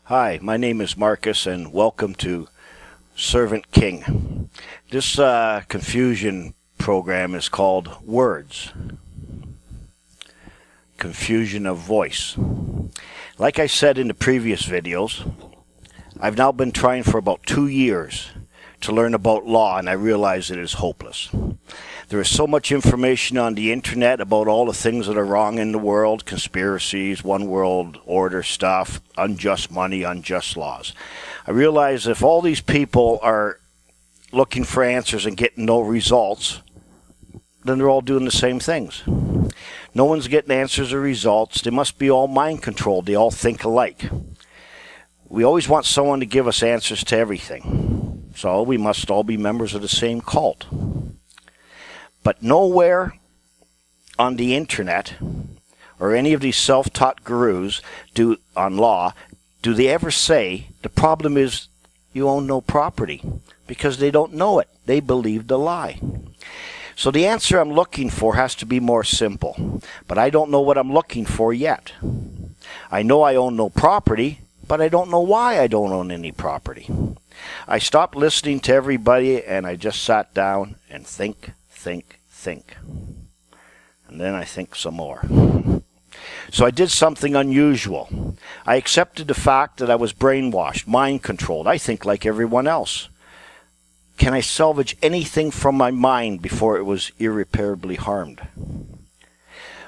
Hi, my name is Marcus, and welcome to Servant King. This confusion program is called Words. Confusion of voice. Like I said in the previous videos, I've now been trying for about 2 years to learn about law, and I realize it is hopeless. There is so much information on the internet about all the things that are wrong in the world, conspiracies, one world order stuff, unjust money, unjust laws. I realize if all these people are looking for answers and getting no results, then they're all doing the same things. No one's getting answers or results. They must be all mind controlled. They all think alike. We always want someone to give us answers to everything. So we must all be members of the same cult. But nowhere on the internet or any of these self-taught gurus on law do they ever say the problem is you own no property, because they don't know it. They believe the lie. So the answer I'm looking for has to be more simple, but I don't know what I'm looking for yet. I know I own no property, but I don't know why I don't own any property. I stopped listening to everybody and I just sat down and think. And then I think some more. So I did something unusual. I accepted the fact that I was brainwashed, mind controlled. I think like everyone else. Can I salvage anything from my mind before it was irreparably harmed?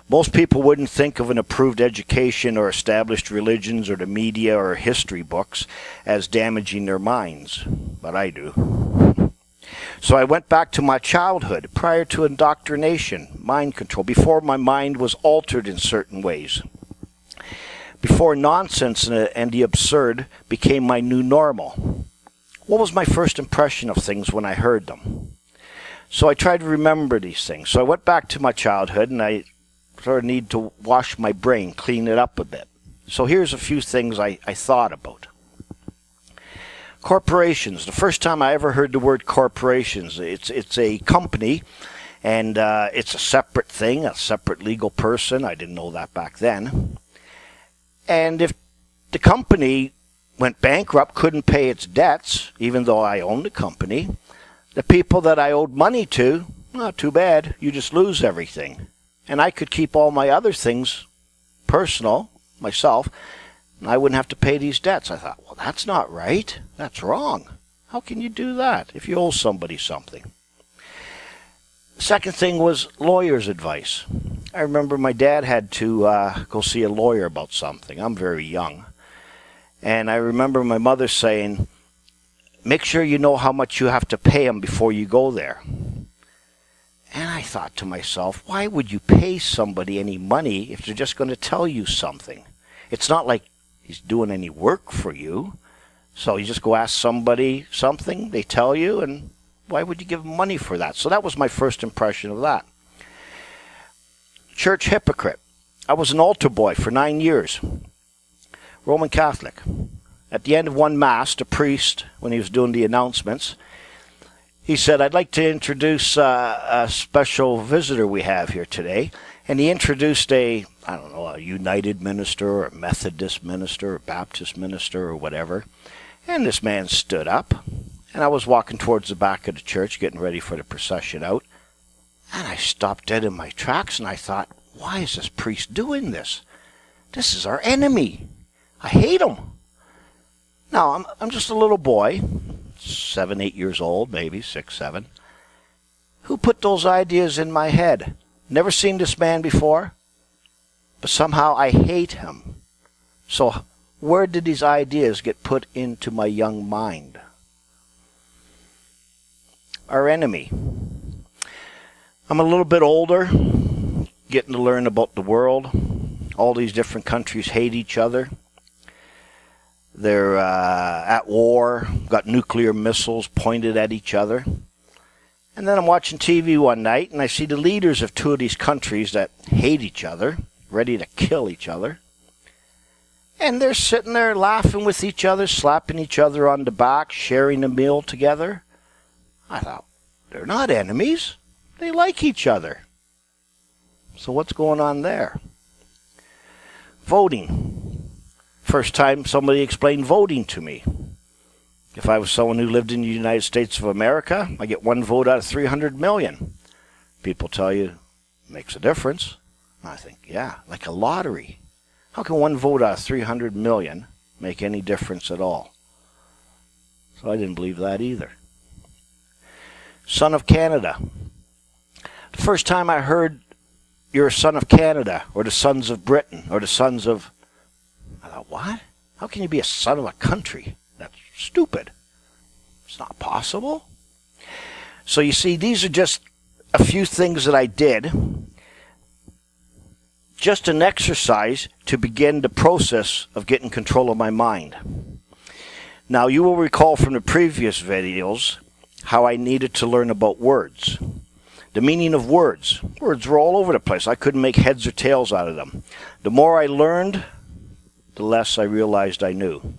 Most people wouldn't think of an approved education or established religions or the media or history books as damaging their minds, but I do. So I went back to my childhood, prior to indoctrination, mind control, before my mind was altered in certain ways, before nonsense and the absurd became my new normal. What was my first impression of things when I heard them? So I tried to remember these things. So I went back to my childhood and I sort of need to wash my brain, clean it up a bit. So here's a few things I thought about. Corporations. The first time I ever heard the word corporations, it's a company, and it's a separate thing, a separate legal person. I didn't know that back then. And if the company went bankrupt, couldn't pay its debts, even though I owned the company, the people that I owed money to, not too bad, you just lose everything. And I could keep all my other things personal, myself, and I wouldn't have to pay these debts. I thought, well, that's not right. That's wrong. How can you do that if you owe somebody something? The second thing was lawyer's advice. I remember my dad had to go see a lawyer about something. I'm very young. And I remember my mother saying, make sure you know how much you have to pay him before you go there. And I thought to myself, why would you pay somebody any money if they're just going to tell you something? It's not like he's doing any work for you. So you just go ask somebody something, they tell you, and why would you give them money for that? So that was my first impression of that. Church hypocrite. I was an altar boy for 9 years. Roman Catholic. At the end of one Mass, the priest, when he was doing the announcements, he said, I'd like to introduce a special visitor we have here today. And he introduced a United minister or a Methodist minister or Baptist minister or whatever. And this man stood up. And I was walking towards the back of the church, getting ready for the procession out. And I stopped dead in my tracks and I thought, why is this priest doing this? This is our enemy. I hate him. Now, I'm just a little boy, 7, 8 years old, maybe 6, 7. Who put those ideas in my head? Never seen this man before, but somehow I hate him. So where did these ideas get put into my young mind? Our enemy. I'm a little bit older, getting to learn about the world. All these different countries hate each other. They're at war, got nuclear missiles pointed at each other. And then I'm watching TV one night, and I see the leaders of 2 of these countries that hate each other, ready to kill each other. And they're sitting there laughing with each other, slapping each other on the back, sharing a meal together. I thought, they're not enemies. They like each other. So what's going on there? Voting. First time somebody explained voting to me. If I was someone who lived in the United States of America, I get 1 vote out of 300 million. People tell you it makes a difference. I think, yeah, like a lottery. How can 1 vote out of 300 million make any difference at all? So I didn't believe that either. Son of Canada. The first time I heard you're a son of Canada, or the sons of Britain, or the sons of... I thought, what? How can you be a son of a country? That's stupid. It's not possible. So you see, these are just a few things that I did. Just an exercise to begin the process of getting control of my mind. Now, you will recall from the previous videos how I needed to learn about words. The meaning of words. Words were all over the place. I couldn't make heads or tails out of them. The more I learned, the less I realized I knew.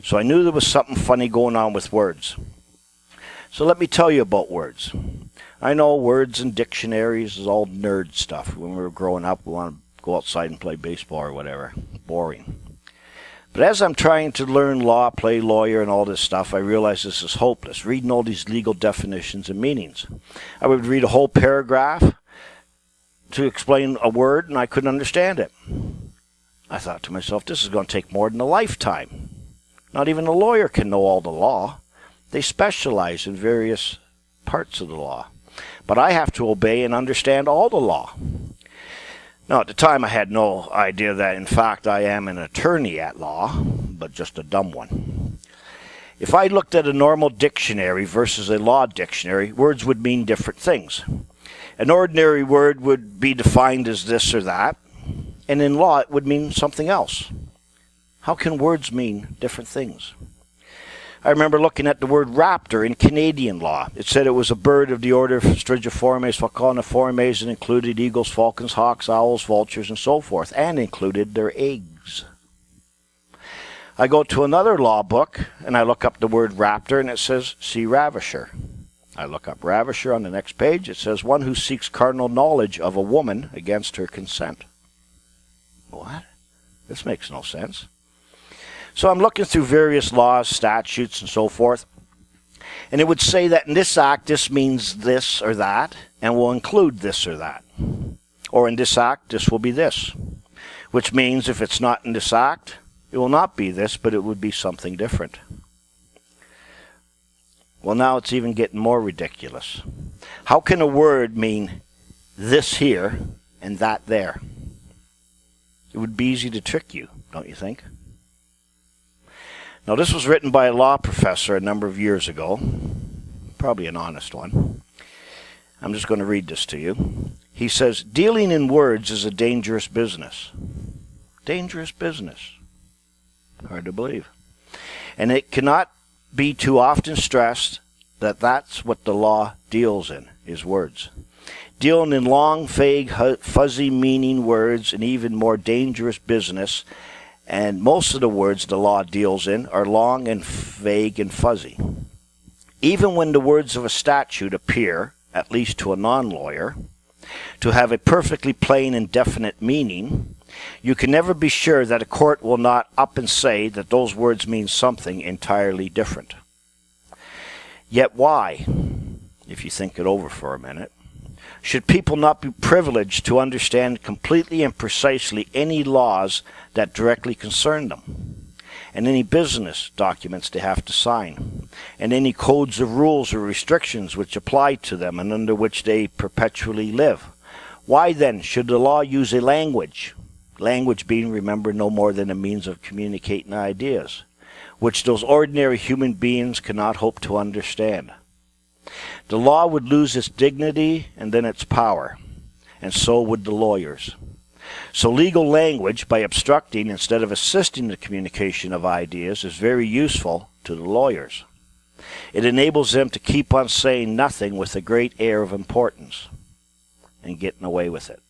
So I knew there was something funny going on with words. So let me tell you about words. I know words and dictionaries is all nerd stuff. When we were growing up, we wanted to go outside and play baseball or whatever. Boring. But as I'm trying to learn law, play lawyer, and all this stuff, I realize this is hopeless, reading all these legal definitions and meanings. I would read a whole paragraph to explain a word, and I couldn't understand it. I thought to myself, this is going to take more than a lifetime. Not even a lawyer can know all the law. They specialize in various parts of the law. But I have to obey and understand all the law. Now, at the time, I had no idea that, in fact, I am an attorney at law, but just a dumb one. If I looked at a normal dictionary versus a law dictionary, words would mean different things. An ordinary word would be defined as this or that, and in law, it would mean something else. How can words mean different things? I remember looking at the word raptor in Canadian law. It said it was a bird of the order Strigiformes, falconiformes, and included eagles, falcons, hawks, owls, vultures, and so forth, and included their eggs. I go to another law book, and I look up the word raptor, and it says sea ravisher. I look up ravisher on the next page. It says one who seeks carnal knowledge of a woman against her consent. What? This makes no sense. So I'm looking through various laws, statutes, and so forth. And it would say that in this act, this means this or that, and will include this or that. Or in this act, this will be this. Which means if it's not in this act, it will not be this, but it would be something different. Well, now it's even getting more ridiculous. How can a word mean this here and that there? It would be easy to trick you, don't you think? Now, this was written by a law professor a number of years ago, probably an honest one. I'm just going to read this to you. He says, dealing in words is a dangerous business. Dangerous business. Hard to believe. And it cannot be too often stressed that that's what the law deals in, is words. Dealing in long, vague, fuzzy meaning words, and even more dangerous business. And most of the words the law deals in are long and vague and fuzzy. Even when the words of a statute appear, at least to a non-lawyer, to have a perfectly plain and definite meaning, you can never be sure that a court will not up and say that those words mean something entirely different. Yet why, if you think it over for a minute, should people not be privileged to understand completely and precisely any laws that directly concern them, and any business documents they have to sign, and any codes of rules or restrictions which apply to them and under which they perpetually live? Why then should the law use a language being, remember, no more than a means of communicating ideas, which those ordinary human beings cannot hope to understand? The law would lose its dignity and then its power, and so would the lawyers. So legal language, by obstructing instead of assisting the communication of ideas, is very useful to the lawyers. It enables them to keep on saying nothing with a great air of importance and getting away with it.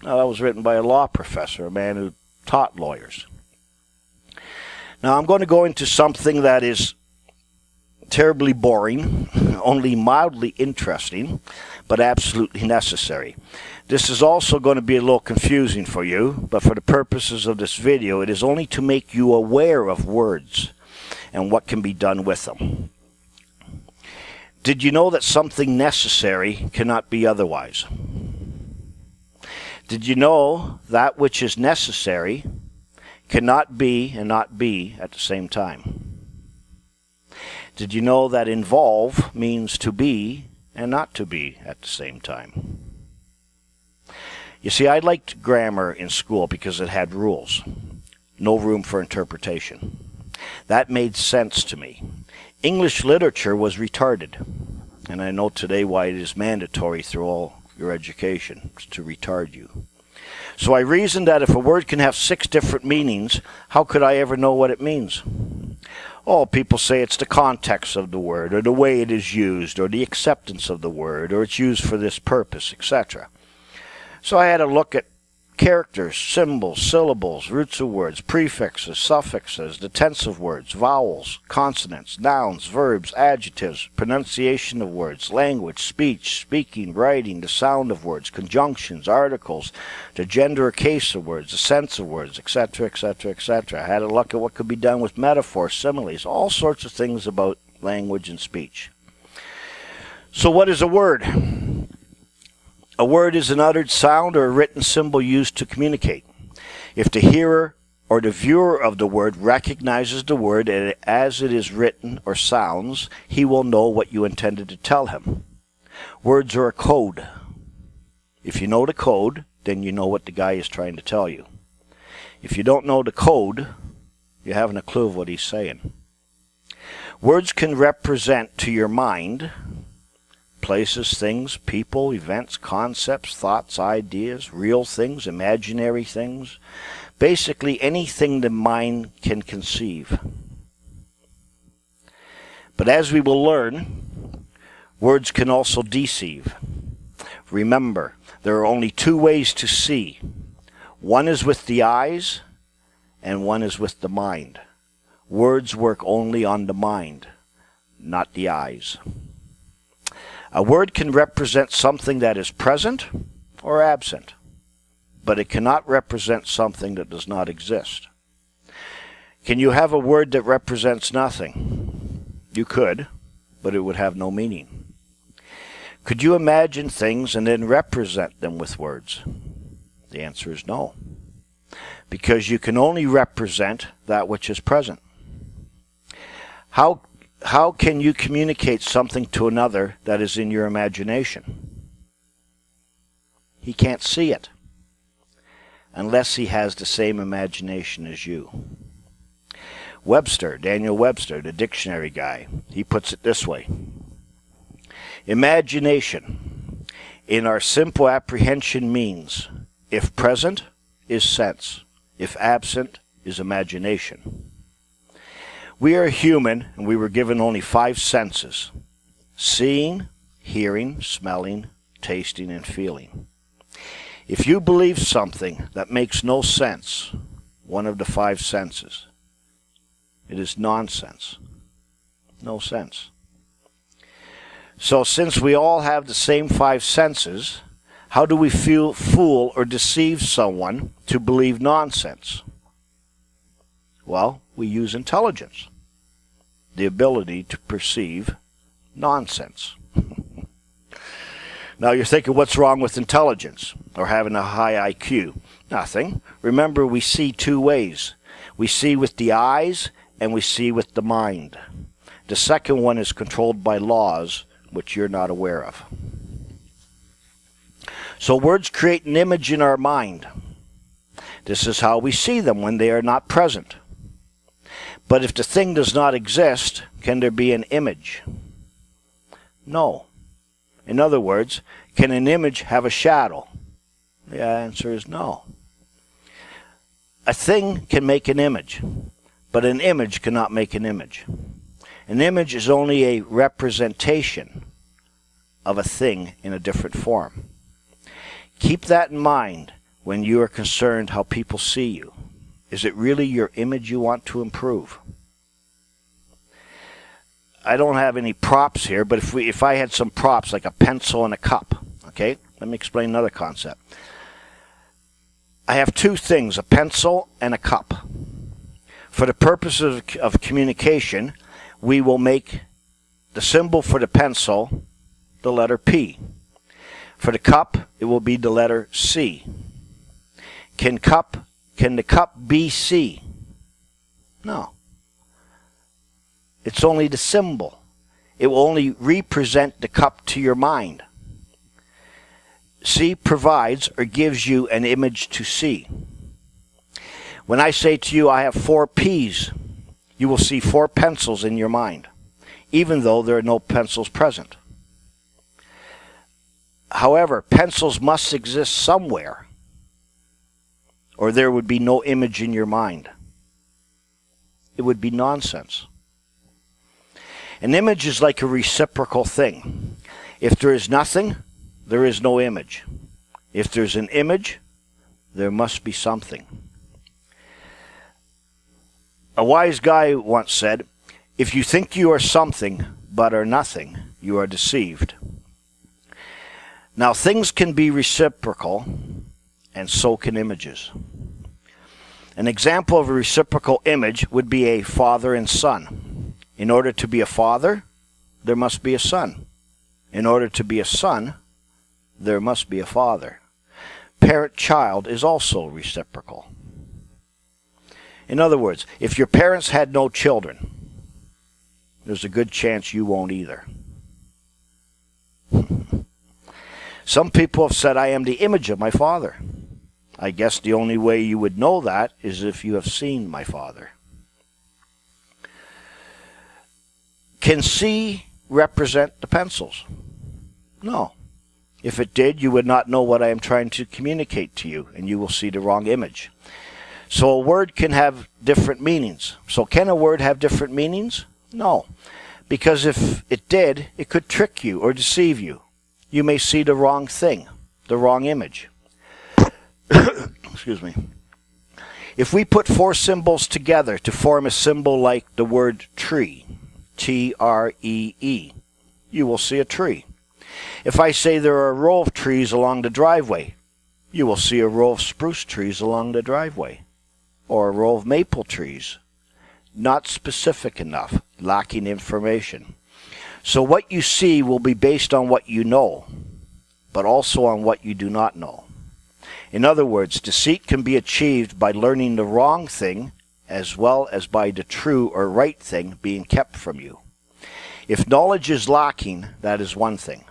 Now, that was written by a law professor, a man who taught lawyers. Now, I'm going to go into something that is terribly boring, only mildly interesting, but absolutely necessary. This is also going to be a little confusing for you, but for the purposes of this video, it is only to make you aware of words and what can be done with them. Did you know that something necessary cannot be otherwise? Did you know that which is necessary cannot be and not be at the same time? Did you know that involve means to be and not to be at the same time? You see, I liked grammar in school because it had rules. No room for interpretation. That made sense to me. English literature was retarded. And I know today why it is mandatory through all your education to retard you. So I reasoned that if a word can have 6 different meanings, how could I ever know what it means? Oh, people say it's the context of the word, or the way it is used, or the acceptance of the word, or it's used for this purpose, etc. So I had a look at characters, symbols, syllables, roots of words, prefixes, suffixes, the tense of words, vowels, consonants, nouns, verbs, adjectives, pronunciation of words, language, speech, speaking, writing, the sound of words, conjunctions, articles, the gender or case of words, the sense of words, etc., etc., etc. I had a look at what could be done with metaphors, similes, all sorts of things about language and speech. So what is a word? A word is an uttered sound or a written symbol used to communicate. If the hearer or the viewer of the word recognizes the word as it is written or sounds, he will know what you intended to tell him. Words are a code. If you know the code, then you know what the guy is trying to tell you. If you don't know the code, you haven't a clue of what he's saying. Words can represent to your mind places, things, people, events, concepts, thoughts, ideas, real things, imaginary things, basically anything the mind can conceive. But as we will learn, words can also deceive. Remember, there are only 2 ways to see. One is with the eyes, and one is with the mind. Words work only on the mind, not the eyes. A word can represent something that is present or absent, but it cannot represent something that does not exist. Can you have a word that represents nothing? You could, but it would have no meaning. Could you imagine things and then represent them with words? The answer is no, because you can only represent that which is present. How can you communicate something to another that is in your imagination? He can't see it unless he has the same imagination as you. Webster, Daniel Webster, the dictionary guy, he puts it this way. Imagination, in our simple apprehension, means if present is sense, if absent is imagination. We are human, and we were given only 5 senses: seeing, hearing, smelling, tasting, and feeling. If you believe something that makes no sense, one of the 5 senses, it is nonsense. No sense. So since we all have the same 5 senses, how do we fool or deceive someone to believe nonsense? Well, we use intelligence, the ability to perceive nonsense. Now you're thinking, what's wrong with intelligence or having a high IQ? Nothing. Remember, we see 2 ways. We see with the eyes and we see with the mind. The second one is controlled by laws which you're not aware of. So words create an image in our mind. This is how we see them when they are not present. But if the thing does not exist, can there be an image? No. In other words, can an image have a shadow? The answer is no. A thing can make an image, but an image cannot make an image. An image is only a representation of a thing in a different form. Keep that in mind when you are concerned how people see you. Is it really your image you want to improve? I don't have any props here, but if I had some props like a pencil and a cup, okay? Let me explain another concept. I have two things, a pencil and a cup. For the purposes of communication, we will make the symbol for the pencil the letter P. For the cup, it will be the letter C. Can the cup be C? No. It's only the symbol. It will only represent the cup to your mind. C provides or gives you an image to see. When I say to you, I have 4 P's, you will see 4 pencils in your mind, even though there are no pencils present. However, pencils must exist somewhere, or there would be no image in your mind. It would be nonsense. An image is like a reciprocal thing. If there is nothing, there is no image. If there's an image, there must be something. A wise guy once said, if you think you are something but are nothing, you are deceived. Now, things can be reciprocal, and so can images. An example of a reciprocal image would be a father and son. In order to be a father, there must be a son. In order to be a son, there must be a father. Parent-child is also reciprocal. In other words, if your parents had no children, there's a good chance you won't either. Some people have said, I am the image of my father. I guess the only way you would know that is if you have seen my father. Can C represent the pencils? No. If it did, you would not know what I am trying to communicate to you, and you will see the wrong image. So a word can have different meanings. So can a word have different meanings? No. Because if it did, it could trick you or deceive you. You may see the wrong thing, the wrong image. Excuse me. If we put 4 symbols together to form a symbol like the word tree, T-R-E-E, you will see a tree. If I say there are a row of trees along the driveway, you will see a row of spruce trees along the driveway, or a row of maple trees. Not specific enough, lacking information. So what you see will be based on what you know, but also on what you do not know. In other words, deceit can be achieved by learning the wrong thing as well as by the true or right thing being kept from you. If knowledge is lacking, that is one thing.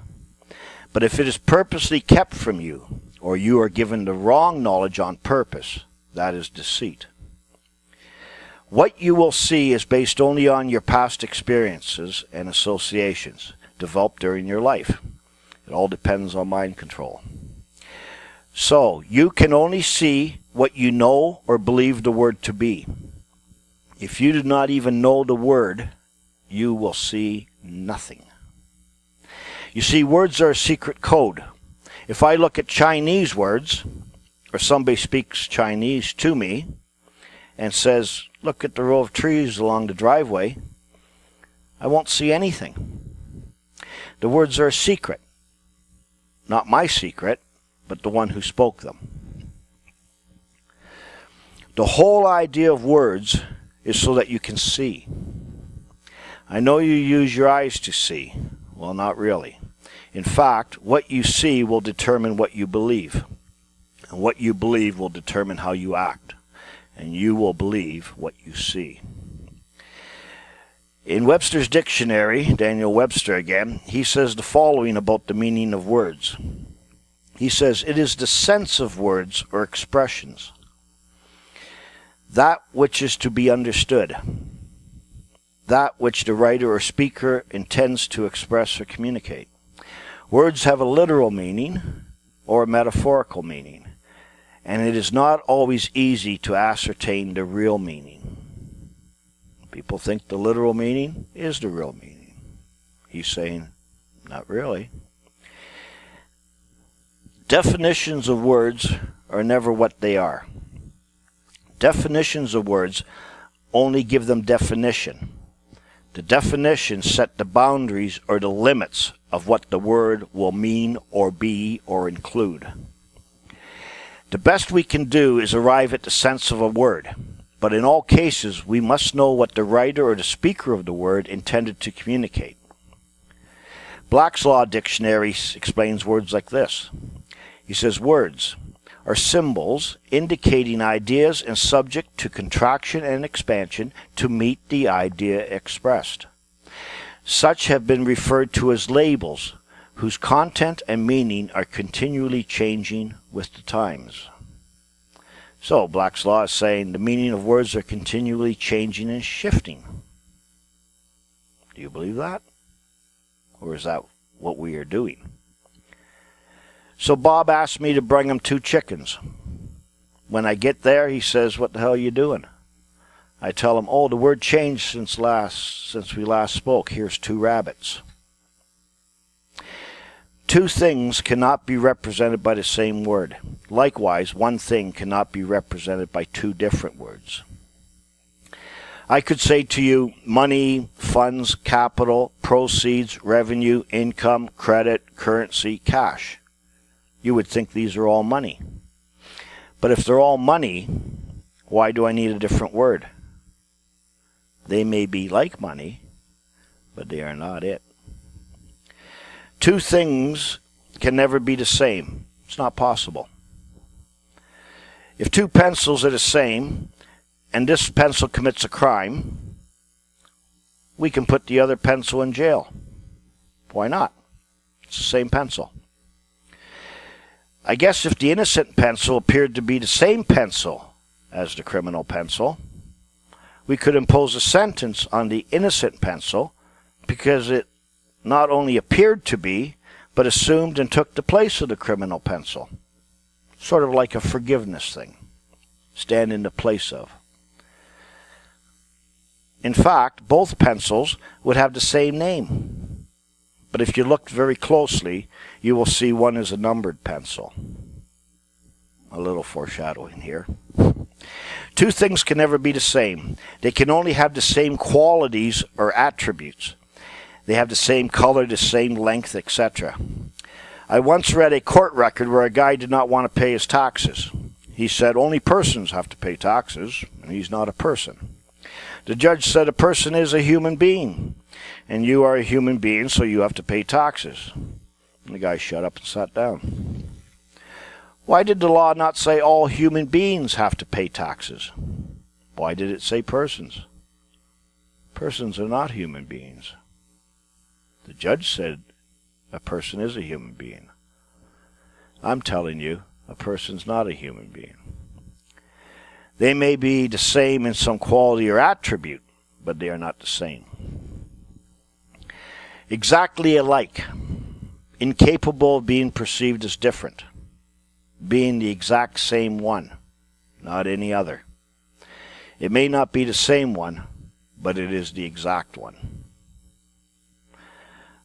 But if it is purposely kept from you, or you are given the wrong knowledge on purpose, that is deceit. What you will see is based only on your past experiences and associations developed during your life. It all depends on mind control. So, you can only see what you know or believe the word to be. If you do not even know the word, you will see nothing. You see, words are a secret code. If I look at Chinese words, or somebody speaks Chinese to me and says, look at the row of trees along the driveway, I won't see anything. The words are a secret. Not my secret, but the one who spoke them. The whole idea of words is so that you can see. I know you use your eyes to see. Well, not really. In fact, what you see will determine what you believe. And what you believe will determine how you act. And you will believe what you see. In Webster's dictionary, Daniel Webster again, he says the following about the meaning of words. He says, it is the sense of words or expressions, that which is to be understood, that which the writer or speaker intends to express or communicate. Words have a literal meaning or a metaphorical meaning, and it is not always easy to ascertain the real meaning. People think the literal meaning is the real meaning. He's saying, not really. Definitions of words are never what they are. Definitions of words only give them definition. The definitions set the boundaries or the limits of what the word will mean or be or include. The best we can do is arrive at the sense of a word, but in all cases we must know what the writer or the speaker of the word intended to communicate. Black's Law Dictionary explains words like this. He says, words are symbols indicating ideas and subject to contraction and expansion to meet the idea expressed. Such have been referred to as labels, whose content and meaning are continually changing with the times. So, Black's Law is saying the meaning of words are continually changing and shifting. Do you believe that? Or is that what we are doing? So Bob asked me to bring him 2 chickens. When I get there, he says, "What the hell are you doing?" I tell him, "Oh, the word changed since we last spoke. Here's 2 rabbits." 2 things cannot be represented by the same word. Likewise, one thing cannot be represented by 2 different words. I could say to you, money, funds, capital, proceeds, revenue, income, credit, currency, cash. You would think these are all money. But if they're all money, why do I need a different word? They may be like money, but they are not it. 2 things can never be the same. It's not possible. If 2 pencils are the same, and this pencil commits a crime, we can put the other pencil in jail. Why not? It's the same pencil. I guess if the innocent pencil appeared to be the same pencil as the criminal pencil, we could impose a sentence on the innocent pencil because it not only appeared to be, but assumed and took the place of the criminal pencil. Sort of like a forgiveness thing. Stand in the place of. In fact, both pencils would have the same name. But if you look very closely, you will see one is a numbered pencil. A little foreshadowing here. 2 things can never be the same. They can only have the same qualities or attributes. They have the same color, the same length, etc. I once read a court record where a guy did not want to pay his taxes. He said only persons have to pay taxes, and he's not a person. The judge said a person is a human being, and you are a human being, so you have to pay taxes. And the guy shut up and sat down. Why did the law not say all human beings have to pay taxes? Why did it say persons? Persons are not human beings. The judge said a person is a human being. I'm telling you, a person's not a human being. They may be the same in some quality or attribute, but they are not the same. Exactly alike, incapable of being perceived as different, being the exact same one, not any other. It may not be the same one, but it is the exact one.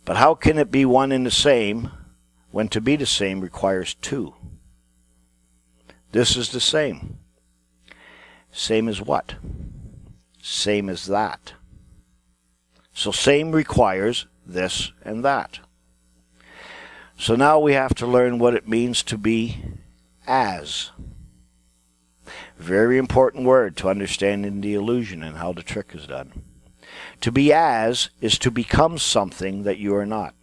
But how can it be one and the same when to be the same requires 2? This is the same. Same as what? Same as that. So same requires this and that. So now we have to learn what it means to be as. Very important word to understanding the illusion and how the trick is done. To be as is to become something that you are not.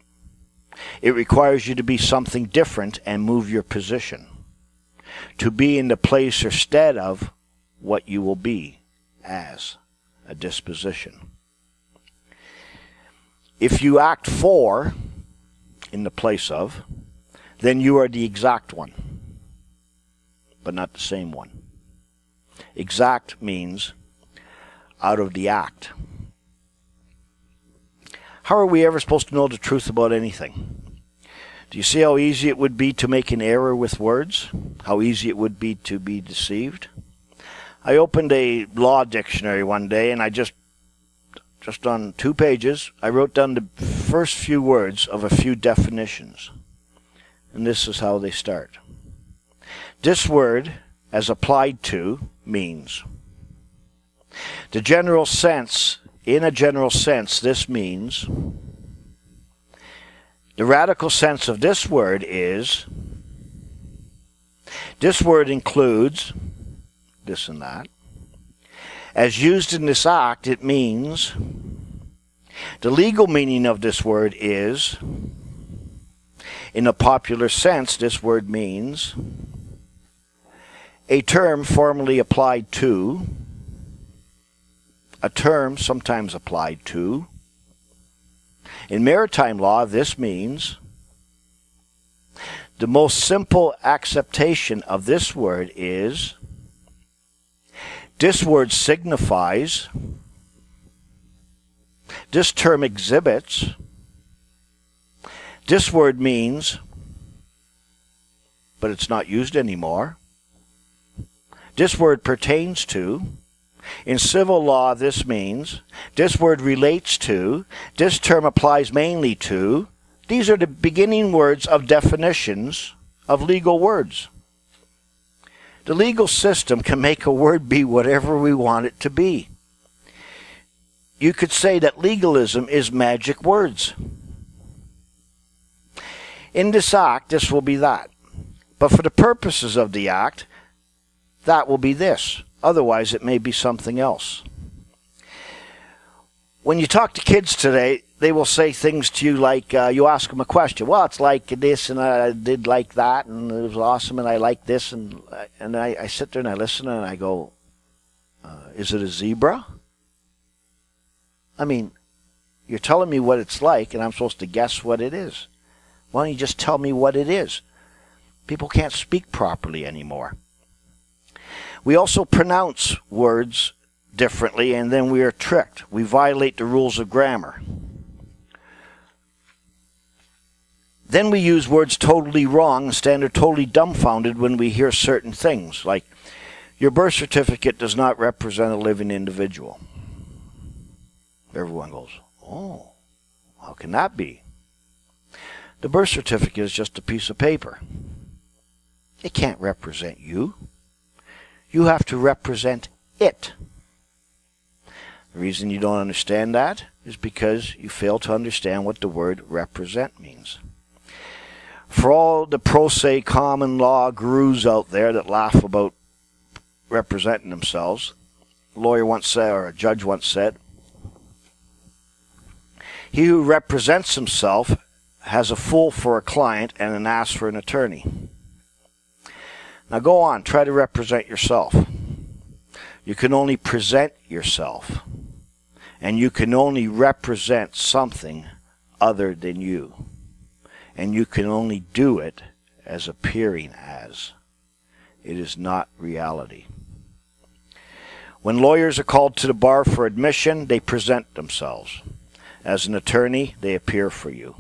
It requires you to be something different and move your position. To be in the place or stead of what you will be as a disposition. If you act for in the place of, then you are the exact one, but not the same one. Exact means out of the act. How are we ever supposed to know the truth about anything? Do you see how easy it would be to make an error with words? How easy it would be to be deceived? I opened a law dictionary one day, and I just on 2 pages, I wrote down the first few words of a few definitions. And this is how they start. This word, as applied to, means. The general sense in a general sense, this means, the radical sense of this word is, this word includes this and that. As used in this act, it means, the legal meaning of this word is, in a popular sense, this word means a term formally applied to, a term sometimes applied to. In maritime law, this means the most simple acceptation of this word is, this word signifies, this term exhibits, this word means, but it's not used anymore. This word pertains to. In civil law, this means, this word relates to, this term applies mainly to. These are the beginning words of definitions of legal words. The legal system can make a word be whatever we want it to be. You could say that legalism is magic words. In this act, this will be that. But for the purposes of the act, that will be this. Otherwise, it may be something else. When you talk to kids today, they will say things to you like, you ask them a question. Well, it's like this, and I did like that, and it was awesome, and I like this. And I sit there and I listen, and I go, is it a zebra? I mean, you're telling me what it's like, and I'm supposed to guess what it is. Why don't you just tell me what it is? People can't speak properly anymore. We also pronounce words differently, and then we are tricked. We violate the rules of grammar. Then we use words totally wrong and stand there totally dumbfounded when we hear certain things, like, your birth certificate does not represent a living individual. Everyone goes, oh, how can that be? The birth certificate is just a piece of paper. It can't represent you. You have to represent it. The reason you don't understand that is because you fail to understand what the word represent means. For all the pro se common law gurus out there that laugh about representing themselves, a lawyer once said, or a judge once said, he who represents himself has a fool for a client and an ass for an attorney. Now go on, try to represent yourself. You can only present yourself, and you can only represent something other than you. And you can only do it as appearing as. It is not reality. When lawyers are called to the bar for admission, they present themselves. As an attorney, they appear for you.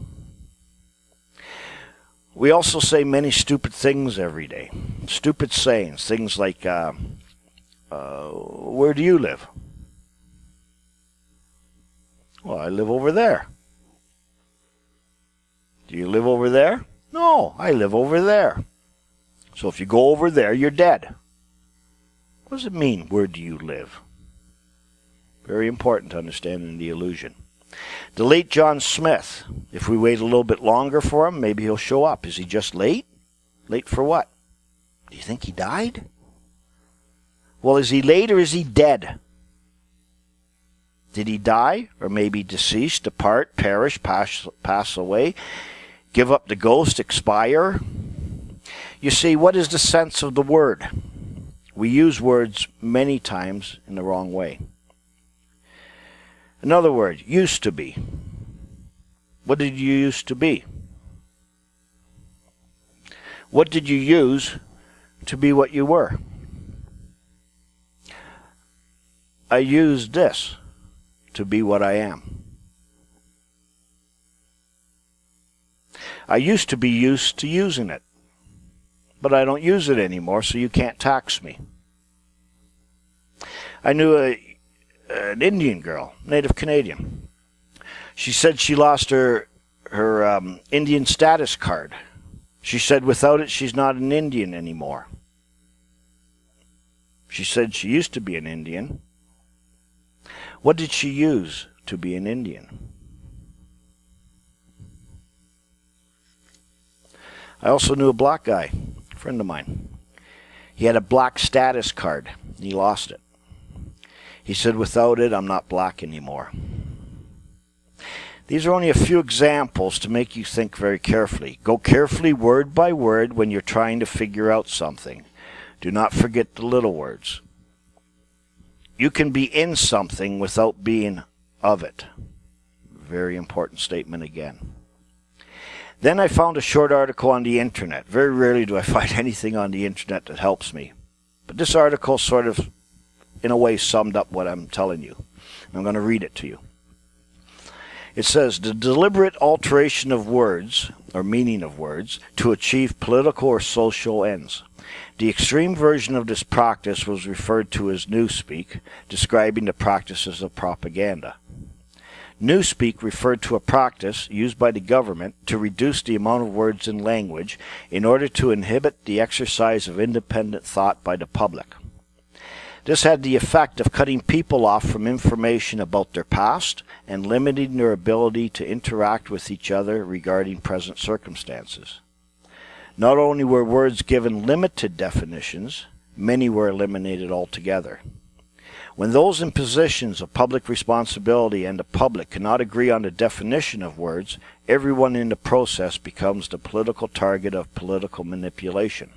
We also say many stupid things every day. Stupid sayings. Things like, where do you live? Well, I live over there. Do you live over there? No, I live over there. So if you go over there, you're dead. What does it mean, where do you live? Very important to understanding the illusion. The late John Smith, if we wait a little bit longer for him, maybe he'll show up. Is he just late? Late for what? Do you think he died? Well, is he late or is he dead? Did he die? Or maybe deceased, depart, perish, pass away, give up the ghost, expire? You see, what is the sense of the word? We use words many times in the wrong way. Another word, used to be. What did you used to be? What did you use to be what you were? I used this to be what I am. I used to be used to using it, but I don't use it anymore, so you can't tax me. I knew an Indian girl, Native Canadian. She said she lost her Indian status card. She said without it, she's not an Indian anymore. She said she used to be an Indian. What did she use to be an Indian? I also knew a black guy, a friend of mine. He had a black status card, and he lost it. He said, without it, I'm not black anymore. These are only a few examples to make you think very carefully. Go carefully word by word when you're trying to figure out something. Do not forget the little words. You can be in something without being of it. Very important statement again. Then I found a short article on the internet. Very rarely do I find anything on the internet that helps me. But this article sort of, in a way, summed up what I'm telling you. I'm going to read it to you. It says, the deliberate alteration of words, or meaning of words, to achieve political or social ends. The extreme version of this practice was referred to as newspeak, describing the practices of propaganda. Newspeak referred to a practice used by the government to reduce the amount of words in language in order to inhibit the exercise of independent thought by the public. This had the effect of cutting people off from information about their past and limiting their ability to interact with each other regarding present circumstances. Not only were words given limited definitions, many were eliminated altogether. When those in positions of public responsibility and the public cannot agree on the definition of words, everyone in the process becomes the political target of political manipulation.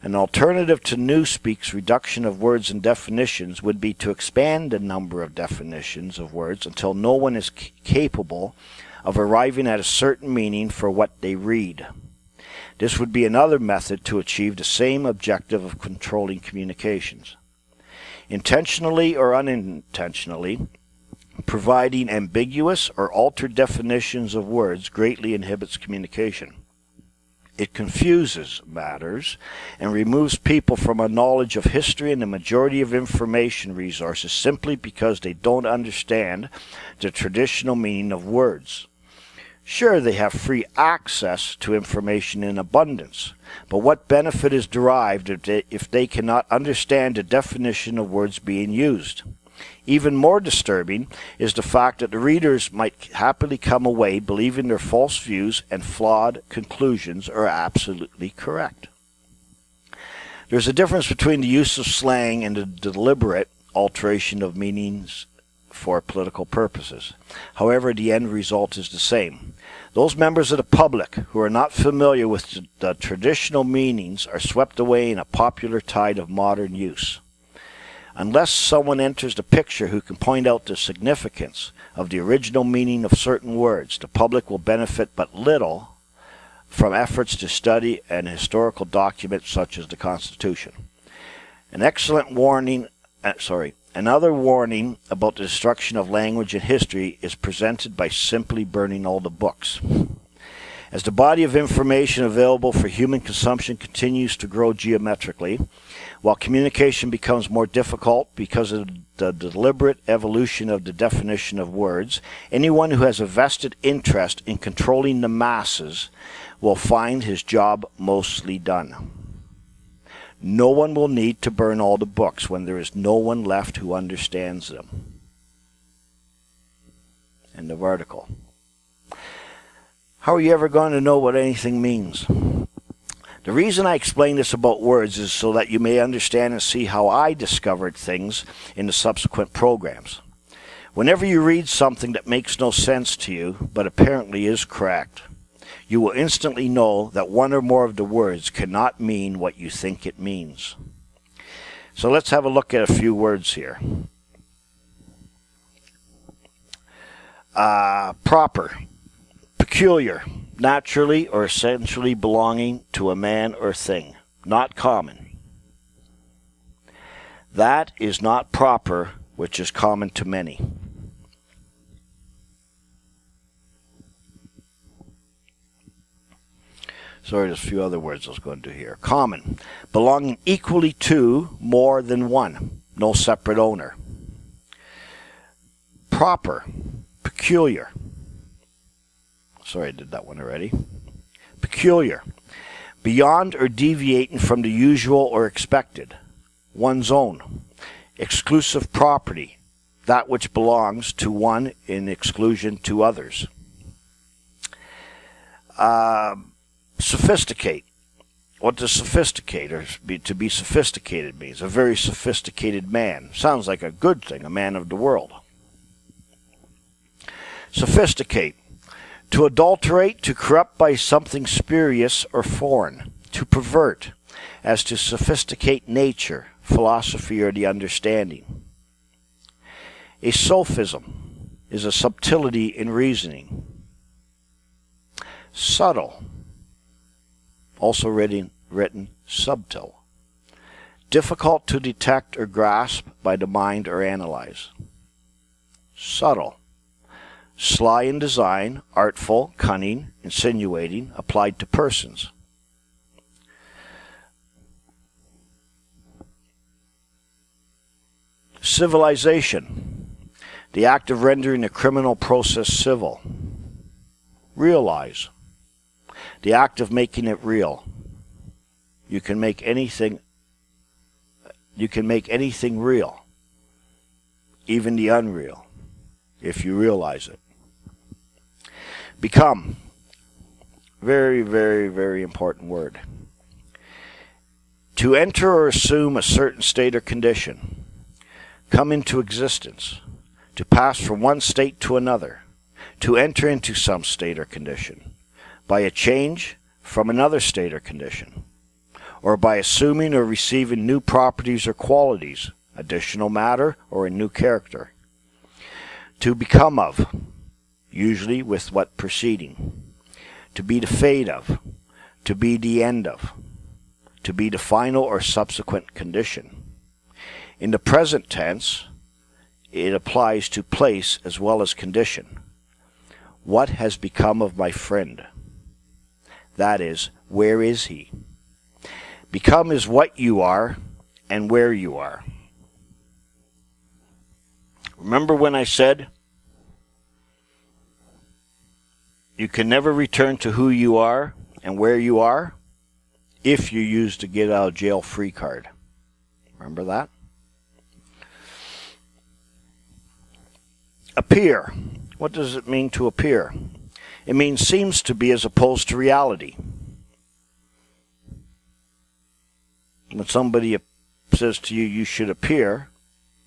An alternative to newspeak's reduction of words and definitions would be to expand the number of definitions of words until no one is capable of arriving at a certain meaning for what they read. This would be another method to achieve the same objective of controlling communications. Intentionally or unintentionally, providing ambiguous or altered definitions of words greatly inhibits communication. It confuses matters and removes people from a knowledge of history and the majority of information resources simply because they don't understand the traditional meaning of words. Sure, they have free access to information in abundance, but what benefit is derived if they cannot understand the definition of words being used? Even more disturbing is the fact that the readers might happily come away believing their false views and flawed conclusions are absolutely correct. There's a difference between the use of slang and the deliberate alteration of meanings for political purposes. However, the end result is the same. Those members of the public who are not familiar with the traditional meanings are swept away in a popular tide of modern use. Unless someone enters the picture who can point out the significance of the original meaning of certain words, the public will benefit but little from efforts to study an historical document such as the Constitution. Another warning about the destruction of language and history is presented by simply burning all the books. As the body of information available for human consumption continues to grow geometrically, while communication becomes more difficult because of the deliberate evolution of the definition of words, anyone who has a vested interest in controlling the masses will find his job mostly done. No one will need to burn all the books when there is no one left who understands them. End of article. How are you ever going to know what anything means? The reason I explain this about words is so that you may understand and see how I discovered things in the subsequent programs. Whenever you read something that makes no sense to you, but apparently is correct, you will instantly know that one or more of the words cannot mean what you think it means. So let's have a look at a few words here. Proper. Peculiar, naturally or essentially belonging to a man or thing, not common. That is not proper, which is common to many. Sorry, there's a few other words I was going to do here. Common, belonging equally to more than one, no separate owner. Proper, peculiar. Sorry, I did that one already. Peculiar. Beyond or deviating from the usual or expected. One's own. Exclusive property. that which belongs to one in exclusion to others. Sophisticate. What does sophisticate or to be sophisticated means? A very sophisticated man. Sounds like a good thing, a man of the world. Sophisticate. To adulterate, to corrupt by something spurious or foreign. To pervert, as to sophisticate nature, philosophy, or the understanding. A sophism is a subtlety in reasoning. Subtle, also written subtle. Difficult to detect or grasp by the mind or analyze. Subtle. Sly in design, artful, cunning, insinuating, applied to persons. Civilization. The act of rendering a criminal process civil. Realize. The act of making it real. You can make anything real, even the unreal, if you realize it. Become. Very, very, very important word. To enter or assume a certain state or condition. Come into existence. To pass from one state to another. To enter into some state or condition. By a change from another state or condition, or by assuming or receiving new properties or qualities, additional matter, or a new character. To become of, usually with what preceding. To be the fate of, to be the end of, to be the final or subsequent condition. In the present tense, it applies to place as well as condition. What has become of my friend? That is, where is he? Become is what you are and where you are. Remember when I said you can never return to who you are and where you are if you use the get out of jail free card. Remember that? Appear. What does it mean to appear? It means seems to be as opposed to reality. When somebody says to you, you should appear,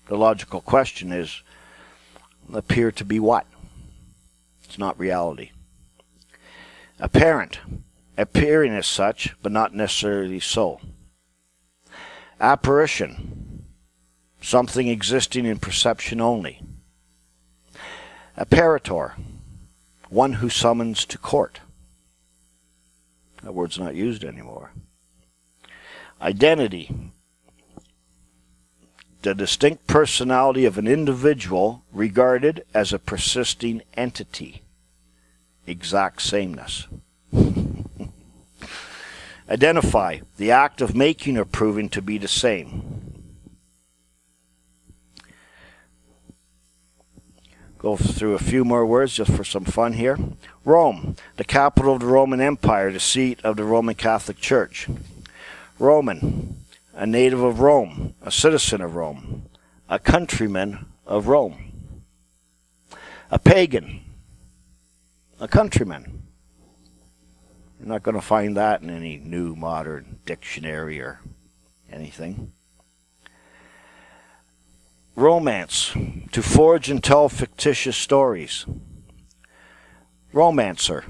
the logical question is, appear to be what? It's not reality. Apparent. Appearing as such, but not necessarily so. Apparition. Something existing in perception only. Apparitor. One who summons to court. That word's not used anymore. Identity. The distinct personality of an individual regarded as a persisting entity. Exact sameness. Identify. The act of making or proving to be the same. Go through a few more words just for some fun here. Rome, the capital of the Roman Empire, the seat of the Roman Catholic Church. Roman, a native of Rome, a citizen of Rome, a countryman of Rome. A pagan, a countryman. You're not going to find that in any new modern dictionary or anything. Romance, to forge and tell fictitious stories. Romancer,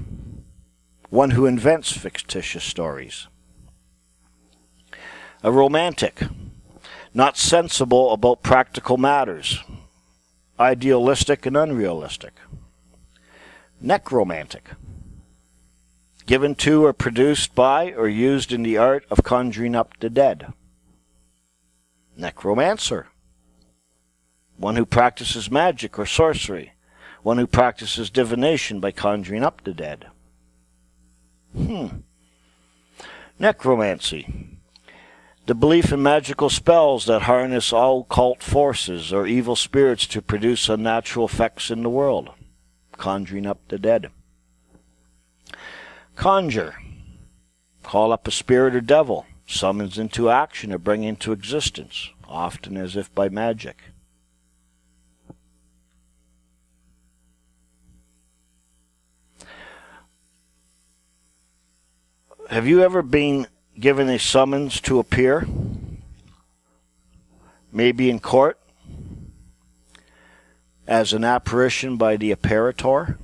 one who invents fictitious stories. A romantic, not sensible about practical matters, idealistic and unrealistic. Necromantic, given to or produced by or used in the art of conjuring up the dead. Necromancer, one who practices magic or sorcery, one who practices divination by conjuring up the dead. Necromancy, the belief in magical spells that harness all occult forces or evil spirits to produce unnatural effects in the world, conjuring up the dead. Conjure, call up a spirit or devil, summons into action or bring into existence, often as if by magic. Have you ever been given a summons to appear? Maybe in court? As an apparition by the apparitor?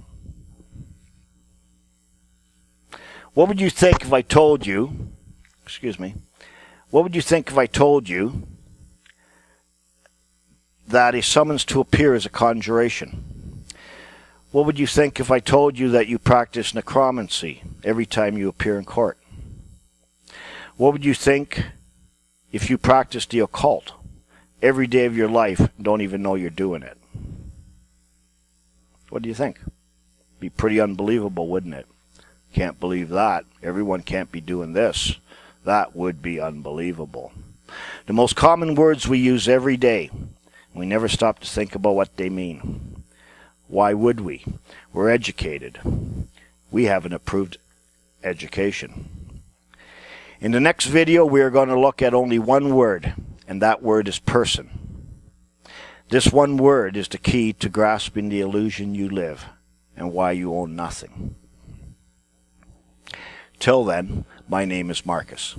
What would you think if I told you, what would you think if I told you that a summons to appear is a conjuration? What would you think if I told you that you practice necromancy every time you appear in court? What would you think if you practice the occult every day of your life and don't even know you're doing it? What do you think? Be pretty unbelievable, wouldn't it? Can't believe that. Everyone can't be doing this. That would be unbelievable. The most common words we use every day, we never stop to think about what they mean. Why would we? We're educated. We have an approved education. In the next video, we are going to look at only one word, and that word is person. This one word is the key to grasping the illusion you live and why you own nothing. Till then, my name is Marcus.